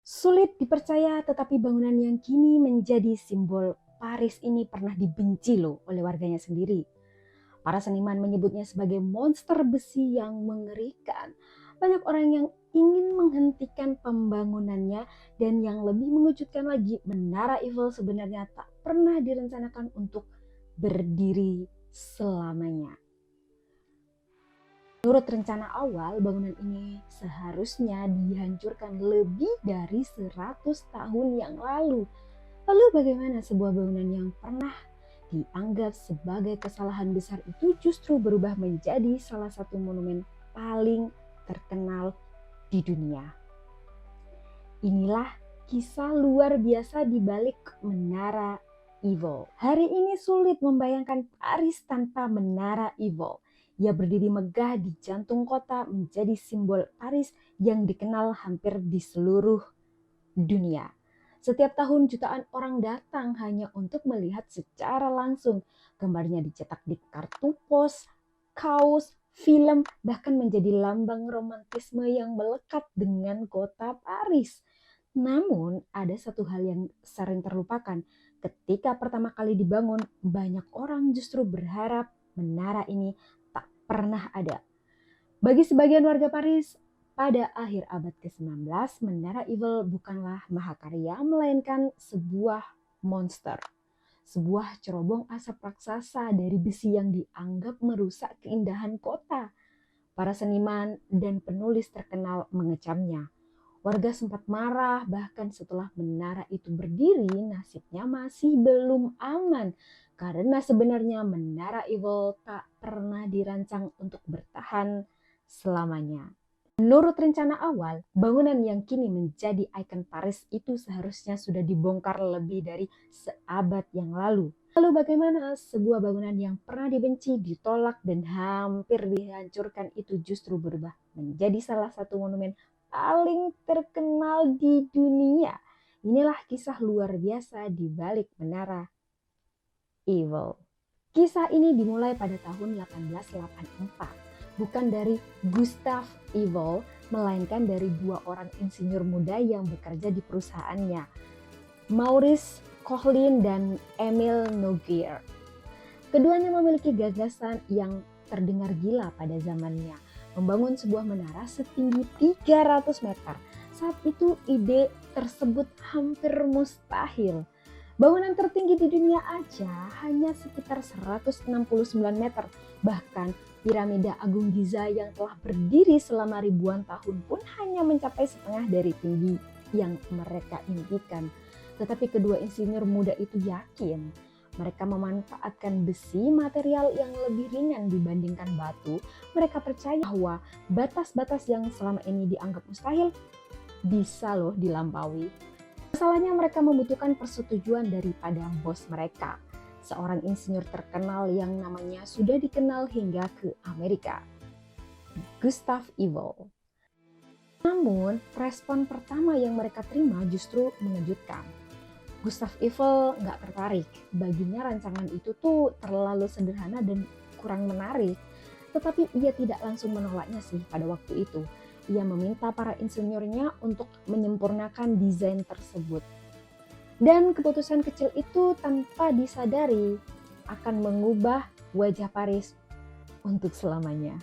Sulit dipercaya, tetapi bangunan yang kini menjadi simbol Paris ini pernah dibenci loh oleh warganya sendiri. Para seniman menyebutnya sebagai monster besi yang mengerikan. Banyak orang yang ingin menghentikan pembangunannya, dan yang lebih mengejutkan lagi, Menara Eiffel sebenarnya tak pernah direncanakan untuk berdiri selamanya. Menurut rencana awal, bangunan ini seharusnya dihancurkan lebih dari 100 tahun yang lalu. Lalu bagaimana sebuah bangunan yang pernah dianggap sebagai kesalahan besar itu justru berubah menjadi salah satu monumen paling terkenal di dunia? Inilah kisah luar biasa di balik Menara Eiffel. Hari ini sulit membayangkan Paris tanpa Menara Eiffel. Ia berdiri megah di jantung kota, menjadi simbol Paris yang dikenal hampir di seluruh dunia. Setiap tahun jutaan orang datang hanya untuk melihat secara langsung. Gambarnya dicetak di kartu pos, kaos, film, bahkan menjadi lambang romantisme yang melekat dengan kota Paris. Namun ada satu hal yang sering terlupakan. Ketika pertama kali dibangun, banyak orang justru berharap menara ini tak pernah ada. Bagi sebagian warga Paris, pada akhir abad ke-19, Menara Eiffel bukanlah mahakarya, melainkan sebuah monster. Sebuah cerobong asap raksasa dari besi yang dianggap merusak keindahan kota. Para seniman dan penulis terkenal mengecamnya. Warga sempat marah, bahkan setelah menara itu berdiri, nasibnya masih belum aman. Karena sebenarnya Menara Eiffel tak pernah dirancang untuk bertahan selamanya. Menurut rencana awal, bangunan yang kini menjadi ikon Paris itu seharusnya sudah dibongkar lebih dari seabad yang lalu. Lalu bagaimana sebuah bangunan yang pernah dibenci, ditolak, dan hampir dihancurkan itu justru berubah menjadi salah satu monumen paling terkenal di dunia? Inilah kisah luar biasa di balik Menara Eiffel. Kisah ini dimulai pada tahun 1884, bukan dari Gustave Eiffel, melainkan dari dua orang insinyur muda yang bekerja di perusahaannya, Maurice Koechlin dan Emile Nouguier. Keduanya memiliki gagasan yang terdengar gila pada zamannya, membangun sebuah menara setinggi 300 meter. Saat itu ide tersebut hampir mustahil. Bangunan tertinggi di dunia aja hanya sekitar 169 meter. Bahkan piramida Agung Giza yang telah berdiri selama ribuan tahun pun hanya mencapai setengah dari tinggi yang mereka impikan. Tetapi kedua insinyur muda itu yakin mereka memanfaatkan besi, material yang lebih ringan dibandingkan batu. Mereka percaya bahwa batas-batas yang selama ini dianggap mustahil bisa loh dilampaui. Masalahnya mereka membutuhkan persetujuan daripada bos mereka, seorang insinyur terkenal yang namanya sudah dikenal hingga ke Amerika, Gustave Eiffel. Namun, respon pertama yang mereka terima justru mengejutkan. Gustave Eiffel nggak tertarik. Baginya rancangan itu tuh terlalu sederhana dan kurang menarik. Tetapi ia tidak langsung menolaknya sih pada waktu itu. Ia meminta para insinyurnya untuk menyempurnakan desain tersebut. Dan keputusan kecil itu tanpa disadari akan mengubah wajah Paris untuk selamanya.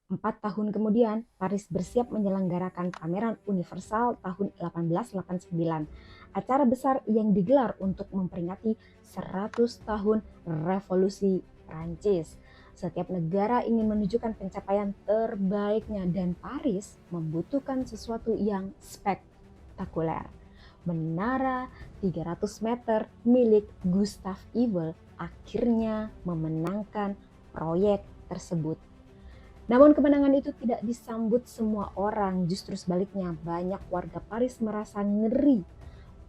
4 tahun kemudian, Paris bersiap menyelenggarakan Pameran Universal tahun 1889. Acara besar yang digelar untuk memperingati 100 tahun Revolusi Prancis. Setiap negara ingin menunjukkan pencapaian terbaiknya, dan Paris membutuhkan sesuatu yang spektakuler. Menara 300 meter milik Gustave Eiffel akhirnya memenangkan proyek tersebut. Namun kemenangan itu tidak disambut semua orang, justru sebaliknya banyak warga Paris merasa ngeri.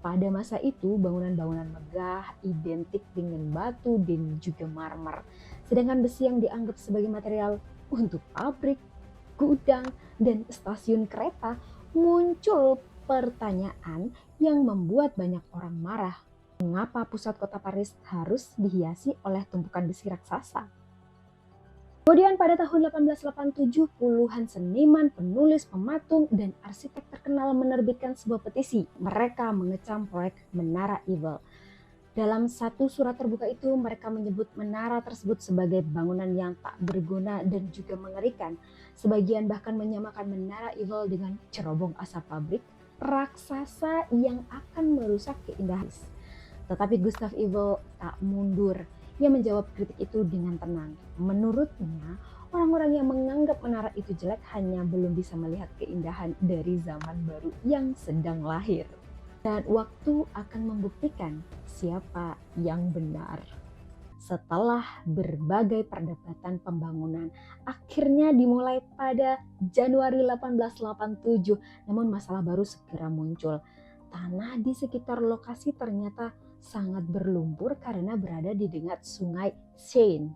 Pada masa itu bangunan-bangunan megah identik dengan batu dan juga marmer. Sedangkan besi yang dianggap sebagai material untuk pabrik, gudang, dan stasiun kereta. Muncul pertanyaan yang membuat banyak orang marah. Mengapa pusat kota Paris harus dihiasi oleh tumpukan besi raksasa? Kemudian pada tahun 1887, puluhan seniman, penulis, pematung, dan arsitek terkenal menerbitkan sebuah petisi. Mereka mengecam proyek Menara Eiffel. Dalam satu surat terbuka itu, mereka menyebut menara tersebut sebagai bangunan yang tak berguna dan juga mengerikan. Sebagian bahkan menyamakan Menara Eiffel dengan cerobong asap pabrik raksasa yang akan merusak keindahan. Tetapi Gustave Eiffel tak mundur. Ia menjawab kritik itu dengan tenang. Menurutnya, orang-orang yang menganggap menara itu jelek hanya belum bisa melihat keindahan dari zaman baru yang sedang lahir. Dan waktu akan membuktikan siapa yang benar. Setelah berbagai perdebatan pembangunan, akhirnya dimulai pada Januari 1887, namun masalah baru segera muncul. Tanah di sekitar lokasi ternyata sangat berlumpur karena berada di dekat sungai Seine.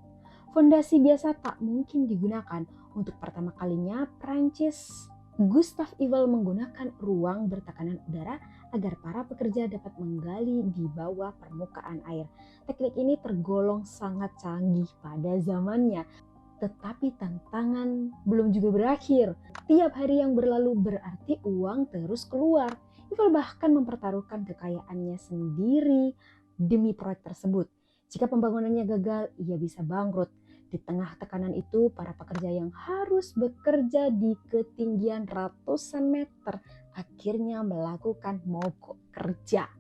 Fondasi biasa tak mungkin digunakan. Untuk pertama kalinya, Prancis Gustave Eiffel menggunakan ruang bertekanan udara agar para pekerja dapat menggali di bawah permukaan air. Teknik ini tergolong sangat canggih pada zamannya. Tetapi tantangan belum juga berakhir. Tiap hari yang berlalu berarti uang terus keluar. Eiffel bahkan mempertaruhkan kekayaannya sendiri demi proyek tersebut. Jika pembangunannya gagal, ia bisa bangkrut. Di tengah tekanan itu, para pekerja yang harus bekerja di ketinggian ratusan meter akhirnya melakukan mogok kerja.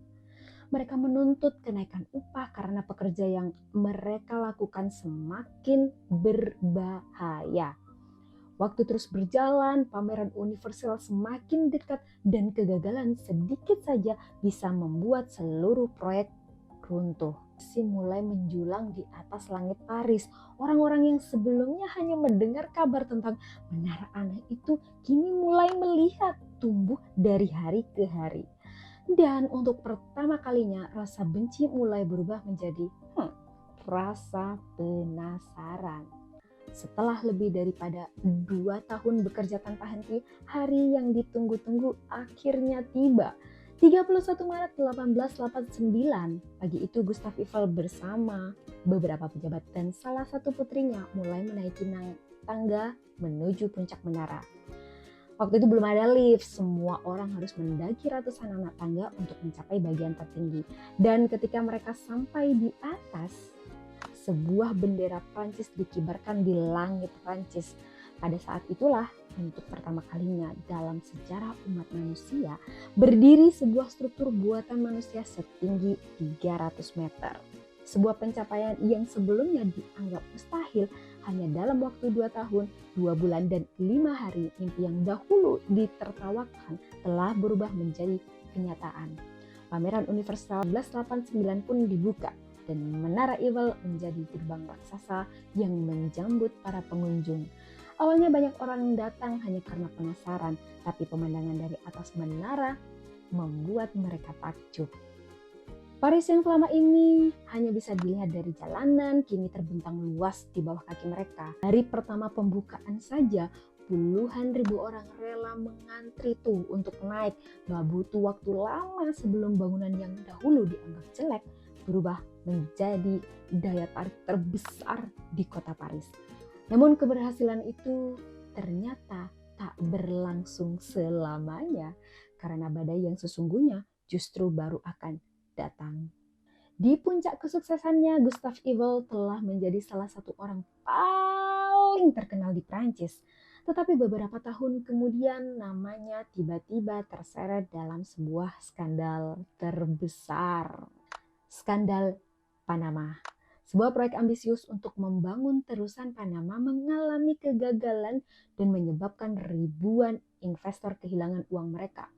Mereka menuntut kenaikan upah karena pekerja yang mereka lakukan semakin berbahaya. Waktu terus berjalan, pameran universal semakin dekat dan kegagalan sedikit saja bisa membuat seluruh proyek runtuh. Mulai menjulang di atas langit Paris. Orang-orang yang sebelumnya hanya mendengar kabar tentang menara aneh itu kini mulai melihat tumbuh dari hari ke hari. Dan untuk pertama kalinya rasa benci mulai berubah menjadi rasa penasaran. Setelah lebih daripada 2 tahun bekerja tanpa henti, hari yang ditunggu-tunggu akhirnya tiba. 31 Maret 1889, pagi itu Gustave Eiffel bersama beberapa pejabat dan salah satu putrinya mulai menaiki tangga menuju puncak menara. Waktu itu belum ada lift, semua orang harus mendaki ratusan anak tangga untuk mencapai bagian tertinggi. Dan ketika mereka sampai di atas, sebuah bendera Prancis dikibarkan di langit Prancis. Pada saat itulah, untuk pertama kalinya dalam sejarah umat manusia, berdiri sebuah struktur buatan manusia setinggi 300 meter. Sebuah pencapaian yang sebelumnya dianggap mustahil hanya dalam waktu 2 tahun, 2 bulan, dan 5 hari. Mimpi yang dahulu ditertawakan telah berubah menjadi kenyataan. Pameran Universal 1889 pun dibuka dan Menara Eiffel menjadi gerbang raksasa yang menjambut para pengunjung. Awalnya banyak orang yang datang hanya karena penasaran, tapi pemandangan dari atas menara membuat mereka takjub. Paris yang selama ini hanya bisa dilihat dari jalanan, kini terbentang luas di bawah kaki mereka. Dari pertama pembukaan saja, puluhan ribu orang rela mengantri tuh untuk naik. Gak butuh waktu lama sebelum bangunan yang dahulu dianggap jelek berubah menjadi daya tarik terbesar di kota Paris. Namun keberhasilan itu ternyata tak berlangsung selamanya karena badai yang sesungguhnya justru baru akan datang. Di puncak kesuksesannya, Gustave Eiffel telah menjadi salah satu orang paling terkenal di Prancis. Tetapi beberapa tahun kemudian namanya tiba-tiba terseret dalam sebuah skandal terbesar. Skandal Panama. Sebuah proyek ambisius untuk membangun terusan Panama mengalami kegagalan dan menyebabkan ribuan investor kehilangan uang mereka.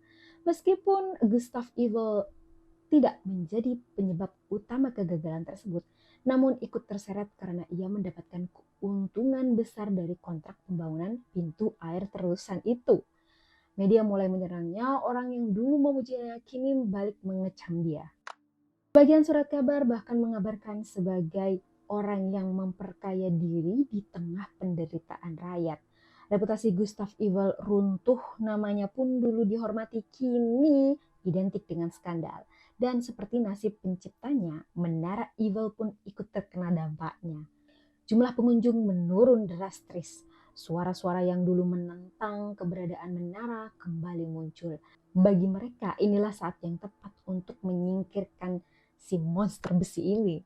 Meskipun Gustave Eiffel tidak menjadi penyebab utama kegagalan tersebut, namun ikut terseret karena ia mendapatkan keuntungan besar dari kontrak pembangunan pintu air terusan itu. Media mulai menyerangnya, orang yang dulu memujinya kini balik mengecam dia. Bagian surat kabar bahkan mengabarkan sebagai orang yang memperkaya diri di tengah penderitaan rakyat. Reputasi Gustave Eiffel runtuh, namanya pun dulu dihormati kini identik dengan skandal. Dan seperti nasib penciptanya, Menara Eiffel pun ikut terkena dampaknya. Jumlah pengunjung menurun drastis. Suara-suara yang dulu menentang keberadaan menara kembali muncul. Bagi mereka, inilah saat yang tepat untuk menyingkirkan si monster besi ini.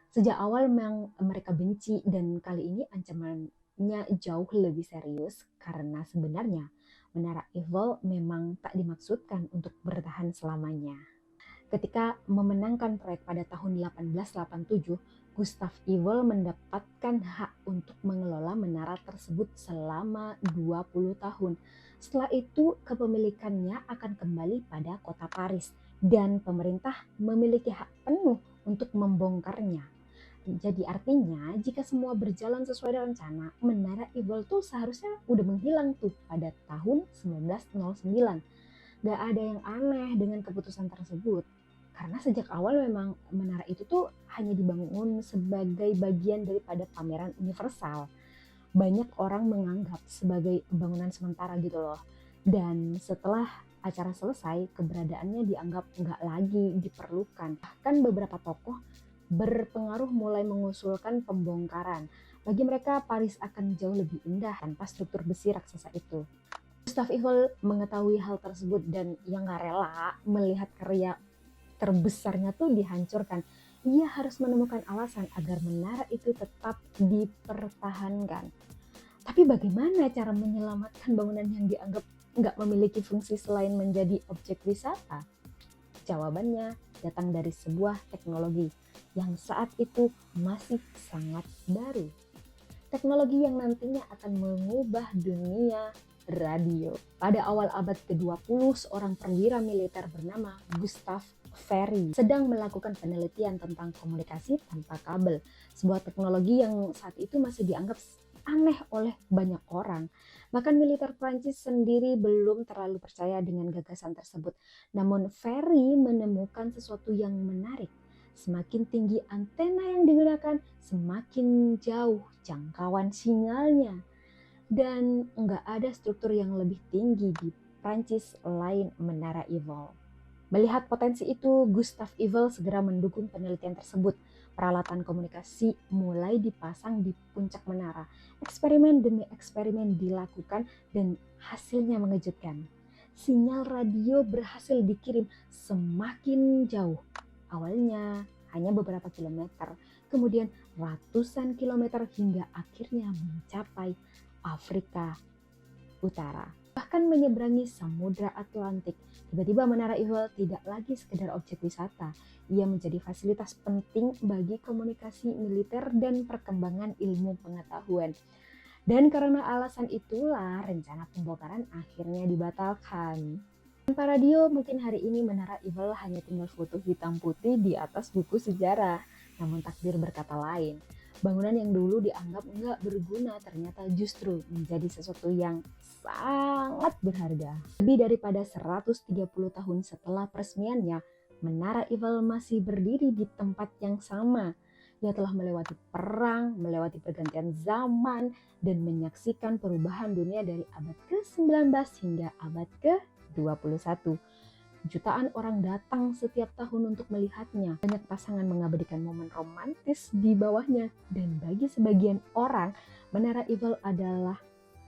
Sejak awal memang mereka benci, dan kali ini ancamannya jauh lebih serius karena sebenarnya Menara Eiffel memang tak dimaksudkan untuk bertahan selamanya. Ketika memenangkan proyek pada tahun 1887, Gustav Eiffel mendapatkan hak untuk mengelola menara tersebut selama 20 tahun. Setelah itu, kepemilikannya akan kembali pada kota Paris dan pemerintah memiliki hak penuh untuk membongkarnya. Jadi artinya jika semua berjalan sesuai rencana, Menara Eiffel tuh seharusnya udah menghilang tuh pada tahun 1909. Gak ada yang aneh dengan keputusan tersebut. Karena sejak awal memang menara itu tuh hanya dibangun sebagai bagian daripada pameran universal. Banyak orang menganggap sebagai bangunan sementara gitu loh. Dan setelah acara selesai, keberadaannya dianggap nggak lagi diperlukan. Bahkan beberapa tokoh berpengaruh mulai mengusulkan pembongkaran. Bagi mereka, Paris akan jauh lebih indah tanpa struktur besi raksasa itu. Gustav Eiffel mengetahui hal tersebut dan yang gak rela melihat karya terbesarnya tuh dihancurkan. Ia harus menemukan alasan agar menara itu tetap dipertahankan. Tapi bagaimana cara menyelamatkan bangunan yang dianggap nggak memiliki fungsi selain menjadi objek wisata? Jawabannya datang dari sebuah teknologi yang saat itu masih sangat baru. Teknologi yang nantinya akan mengubah dunia radio. Pada awal abad ke-20, seorang perwira militer bernama Gustav Ferry sedang melakukan penelitian tentang komunikasi tanpa kabel, sebuah teknologi yang saat itu masih dianggap aneh oleh banyak orang. Bahkan militer Prancis sendiri belum terlalu percaya dengan gagasan tersebut. Namun Ferry menemukan sesuatu yang menarik. Semakin tinggi antena yang digunakan, semakin jauh jangkauan sinyalnya. Dan nggak ada struktur yang lebih tinggi di Prancis lain Menara Eiffel. Melihat potensi itu, Gustav Eiffel segera mendukung penelitian tersebut. Peralatan komunikasi mulai dipasang di puncak menara. Eksperimen demi eksperimen dilakukan dan hasilnya mengejutkan. Sinyal radio berhasil dikirim semakin jauh. Awalnya hanya beberapa kilometer, kemudian ratusan kilometer hingga akhirnya mencapai Afrika Utara. Bahkan menyeberangi Samudra Atlantik. Tiba-tiba Menara Eiffel tidak lagi sekedar objek wisata. Ia menjadi fasilitas penting bagi komunikasi militer dan perkembangan ilmu pengetahuan. Dan karena alasan itulah rencana pembongkaran akhirnya dibatalkan. Tanpa radio, mungkin hari ini Menara Eiffel hanya tinggal foto hitam putih di atas buku sejarah. Namun takdir berkata lain. Bangunan yang dulu dianggap nggak berguna ternyata justru menjadi sesuatu yang sangat berharga. Lebih daripada 130 tahun setelah peresmiannya, Menara Eiffel masih berdiri di tempat yang sama. Ia telah melewati perang, melewati pergantian zaman, dan menyaksikan perubahan dunia dari abad ke-19 hingga abad ke-21. Jutaan orang datang setiap tahun untuk melihatnya. Banyak pasangan mengabadikan momen romantis di bawahnya. Dan bagi sebagian orang, Menara Eiffel adalah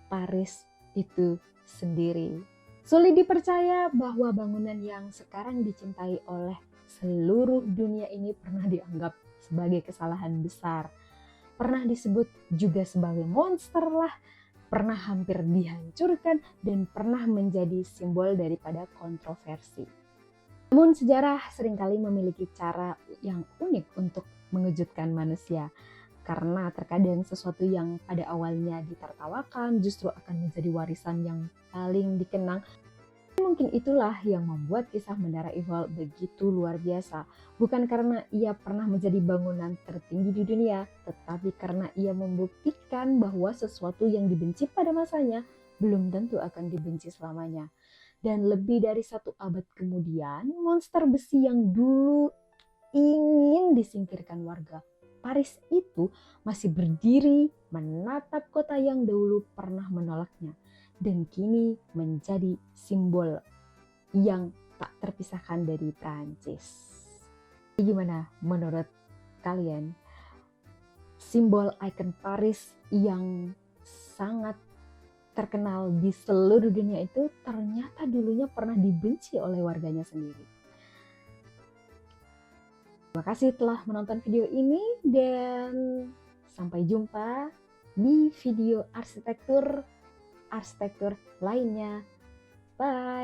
Paris itu sendiri. Sulit dipercaya bahwa bangunan yang sekarang dicintai oleh seluruh dunia ini pernah dianggap sebagai kesalahan besar. Pernah disebut juga sebagai monster lah. Pernah hampir dihancurkan dan pernah menjadi simbol daripada kontroversi. Namun sejarah seringkali memiliki cara yang unik untuk mengejutkan manusia. Karena terkadang sesuatu yang pada awalnya ditertawakan justru akan menjadi warisan yang paling dikenang. Mungkin itulah yang membuat kisah Menara Eiffel begitu luar biasa. Bukan karena ia pernah menjadi bangunan tertinggi di dunia, tetapi karena ia membuktikan bahwa sesuatu yang dibenci pada masanya belum tentu akan dibenci selamanya. Dan lebih dari 1 abad kemudian, monster besi yang dulu ingin disingkirkan warga Paris itu masih berdiri menatap kota yang dahulu pernah menolaknya. Dan kini menjadi simbol yang tak terpisahkan dari Prancis. Gimana menurut kalian? simbol ikon Paris yang sangat terkenal di seluruh dunia itu ternyata dulunya pernah dibenci oleh warganya sendiri. Terima kasih telah menonton video ini dan sampai jumpa di video arsitektur lainnya. Bye!